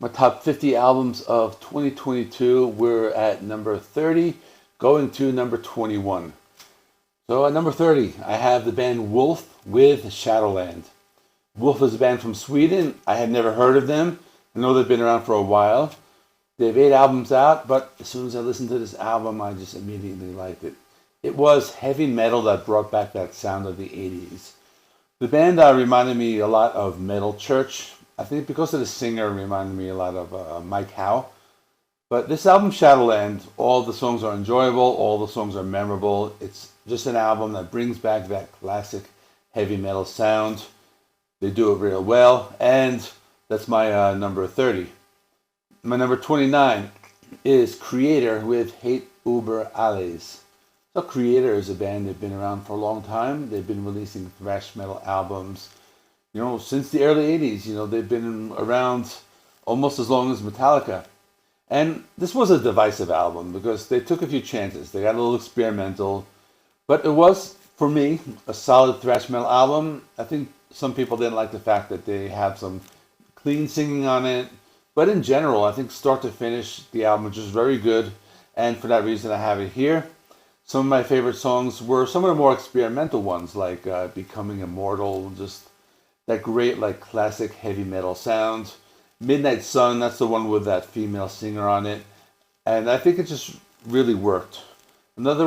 My top 50 albums of 2022, we're at number 30, going to number 21. So at number 30, I have the band Wolf with Shadowland. Wolf is a band from Sweden. I had never heard of them. I know they've been around for a while. They have 8 albums out, but as soon as I listened to this album, I just immediately liked it. It was heavy metal that brought back that sound of the 80s. The band reminded me a lot of Metal Church. I think because of the singer, reminded me a lot of Mike Howe. But this album, Shadowland, all the songs are enjoyable, all the songs are memorable. It's just an album that brings back that classic heavy metal sound. They do it real well, and that's my number 30. My number 29 is Creator with Hate Uber Alles. So Creator is a band that's been around for a long time. They've been releasing thrash metal albums, since the early 80s. They've been around almost as long as Metallica. And this was a divisive album because they took a few chances. They got a little experimental, but it was, for me, a solid thrash metal album. I think some people didn't like the fact that they have some clean singing on it. But in general, I think start to finish, the album is just very good. And for that reason, I have it here. Some of my favorite songs were some of the more experimental ones, like Becoming Immortal, just that great, classic heavy metal sound. Midnight Sun, that's the one with that female singer on it. And I think it just really worked. Another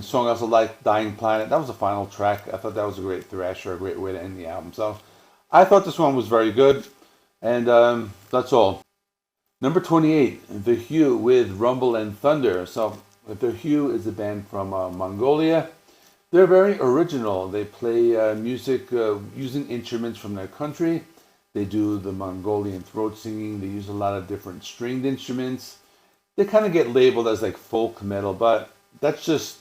song I also liked, Dying Planet, that was the final track. I thought that was a great thrasher, a great way to end the album. So I thought this one was very good. And that's all. Number 28, The Hue with Rumble and Thunder. So The Hue is a band from Mongolia. They're very original. They play music using instruments from their country. They do the Mongolian throat singing. They use a lot of different stringed instruments. They kind of get labeled as folk metal, but that's just,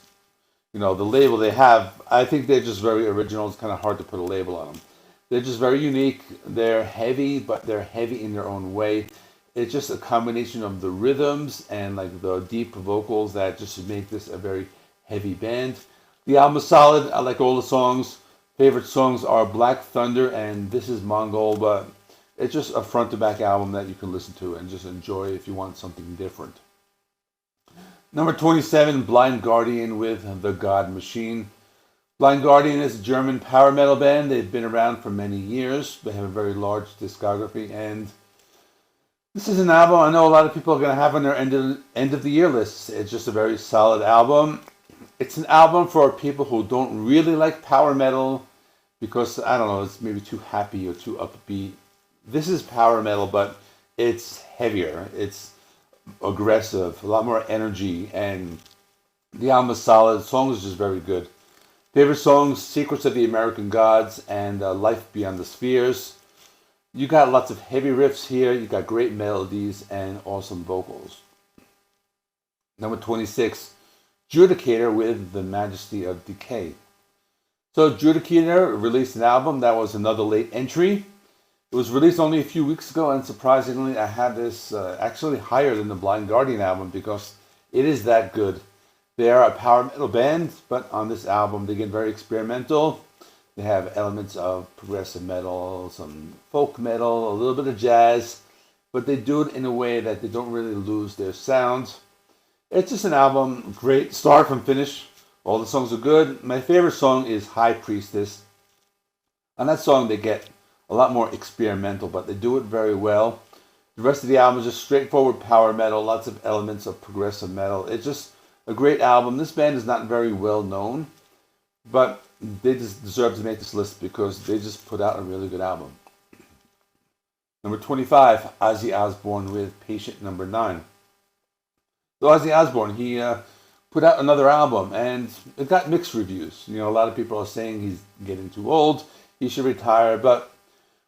the label they have. I think they're just very original. It's kind of hard to put a label on them. They're just very unique. They're heavy, but they're heavy in their own way. It's just a combination of the rhythms and the deep vocals that just make this a very heavy band. The album is solid. I like all the songs. Favorite songs are Black Thunder and This Is Mongol, but it's just a front to back album that you can listen to and just enjoy if you want something different. Number 27, Blind Guardian with The God Machine. Blind Guardian is a German power metal band. They've been around for many years. They have a very large discography, and this is an album I know a lot of people are going to have on their end of the year lists. It's just a very solid album. It's an album for people who don't really like power metal because, I don't know, it's maybe too happy or too upbeat. This is power metal, but it's heavier. It's aggressive, a lot more energy, and the album is solid. The song is just very good. Favorite songs, Secrets of the American Gods and Life Beyond the Spheres. You got lots of heavy riffs here. You got great melodies and awesome vocals. Number 26, Adjudicator with The Majesty of Decay. So Adjudicator released an album that was another late entry. It was released only a few weeks ago, and surprisingly, I had this actually higher than the Blind Guardian album because it is that good. They are a power metal band, but on this album they get very experimental. They have elements of progressive metal, some folk metal, a little bit of jazz, but they do it in a way that they don't really lose their sound. It's just an album, great start from finish. All the songs are good. My favorite song is High Priestess. On that song they get a lot more experimental, but they do it very well. The rest of the album is just straightforward power metal, lots of elements of progressive metal. It's just a great album. This band is not very well known, but they just deserve to make this list because they just put out a really good album. Number 25, Ozzy Osbourne with Patient Number 9. So Ozzy Osbourne, he put out another album, and it got mixed reviews. A lot of people are saying he's getting too old, he should retire, but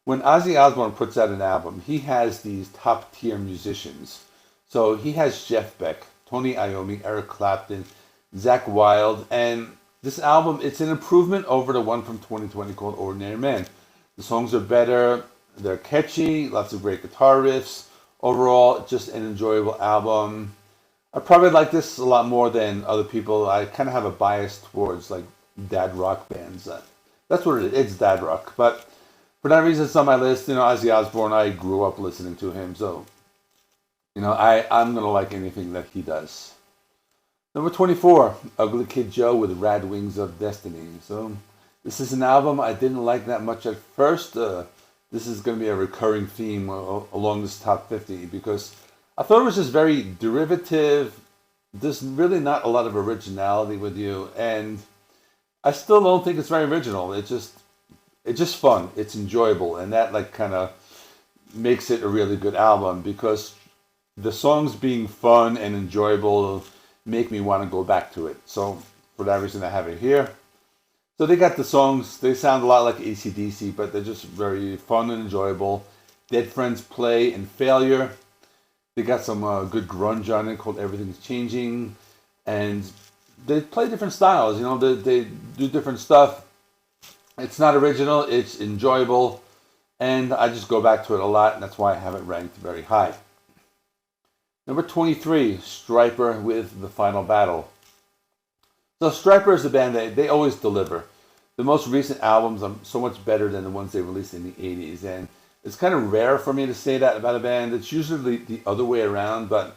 when Ozzy Osbourne puts out an album, he has these top-tier musicians. So he has Jeff Beck, Tony Iommi, Eric Clapton, Zakk Wylde, and this album, it's an improvement over the one from 2020 called Ordinary Man. The songs are better, they're catchy, lots of great guitar riffs. Overall, just an enjoyable album. I probably like this a lot more than other people. I kind of have a bias towards dad rock bands. That's what it is, it's dad rock. But for that reason, it's on my list. Ozzy Osbourne, I grew up listening to him, so I'm going to like anything that he does. Number 24, Ugly Kid Joe with Rad Wings of Destiny. So this is an album I didn't like that much at first. This is going to be a recurring theme along this top 50 because I thought it was just very derivative. There's really not a lot of originality with you, and I still don't think it's very original. It's just fun. It's enjoyable, and that like kind of makes it a really good album because the songs being fun and enjoyable make me want to go back to it. So for that reason, I have it here. So they got the songs. They sound a lot like AC/DC, but they're just very fun and enjoyable. Dead Friends Play and Failure. They got some good grunge on it called Everything's Changing. And they play different styles. They do different stuff. It's not original. It's enjoyable. And I just go back to it a lot. And that's why I have it ranked very high. Number 23, Stryper with The Final Battle. So Stryper is a band that they always deliver. The most recent albums are so much better than the ones they released in the 80s. And it's kind of rare for me to say that about a band. It's usually the other way around. But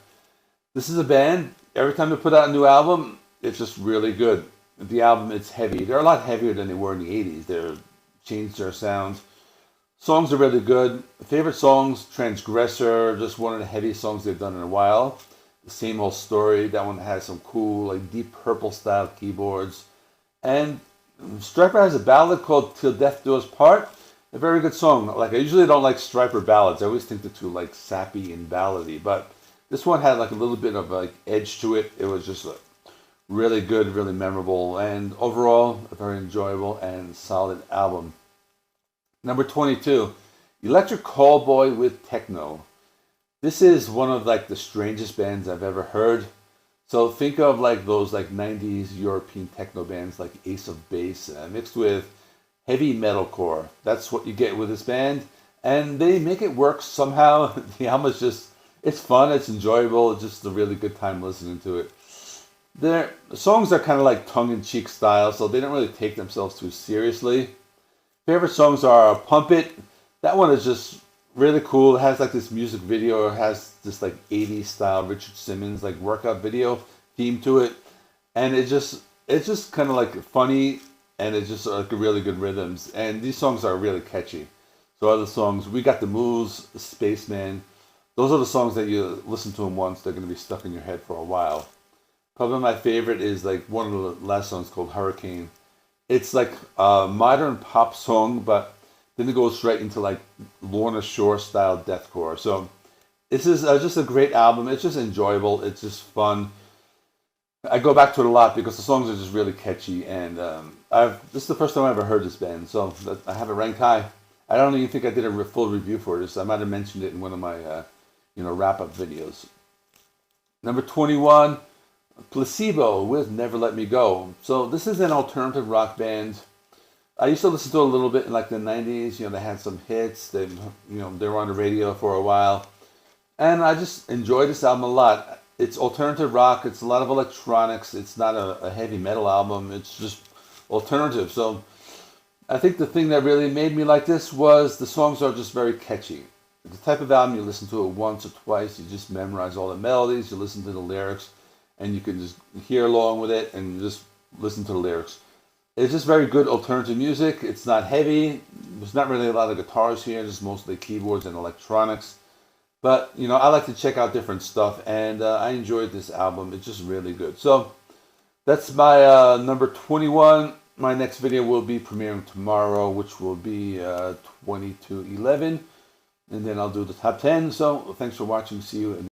this is a band, every time they put out a new album, it's just really good. The album, it's heavy. They're a lot heavier than they were in the 80s. They've changed their sound. Songs are really good. Favorite songs, Transgressor, just one of the heaviest songs they've done in a while. The Same Old Story, that one has some cool, like Deep Purple style keyboards. And Stryper has a ballad called Till Death Do Us Part. A very good song. Like I usually don't like Stryper ballads. I always think they're too like sappy and ballady. But this one had like a little bit of like edge to it. It was just really good, really memorable, and overall a very enjoyable and solid album. Number 22, Electric Callboy with Techno. This is one of like the strangest bands I've ever heard. So think of like those like 90s European techno bands like Ace of Base mixed with heavy metalcore. That's what you get with this band. And they make it work somehow. The album is just, it's fun, it's enjoyable, it's just a really good time listening to it. Their songs are kind of like tongue-in-cheek style, so they don't really take themselves too seriously. Favorite songs are Pump It. That one is just really cool. It has like this music video. It has this like 80s style Richard Simmons like workout video theme to it. And it's just kind of like funny, and it's just like really good rhythms. And these songs are really catchy. So other songs, We Got the Moves, Spaceman. Those are the songs that you listen to them once, they're going to be stuck in your head for a while. Probably my favorite is like one of the last songs called Hurricane. It's like a modern pop song, but then it goes straight into like Lorna Shore style deathcore. So this is just a great album. It's just enjoyable. It's just fun. I go back to it a lot because the songs are just really catchy, and this is the first time I ever heard this band, so I have it ranked high. I don't even think I did a full review for this. I might have mentioned it in one of my wrap-up videos. Number 21. Placebo with Never Let Me Go. So this is an alternative rock band. I used to listen to it a little bit in like the 90s. They had some hits. They were on the radio for a while. And I just enjoy this album a lot. It's alternative rock. It's a lot of electronics. It's not a heavy metal album. It's just alternative. So I think the thing that really made me like this was the songs are just very catchy. It's the type of album you listen to it once or twice. You just memorize all the melodies. You listen to the lyrics. And you can just hear along with it and just listen to the lyrics. It's just very good alternative music. It's not heavy. There's not really a lot of guitars here. Just mostly keyboards and electronics. But, I like to check out different stuff. And I enjoyed this album. It's just really good. So, that's my number 21. My next video will be premiering tomorrow, which will be 20 to 11. And then I'll do the top 10. So, thanks for watching. See you in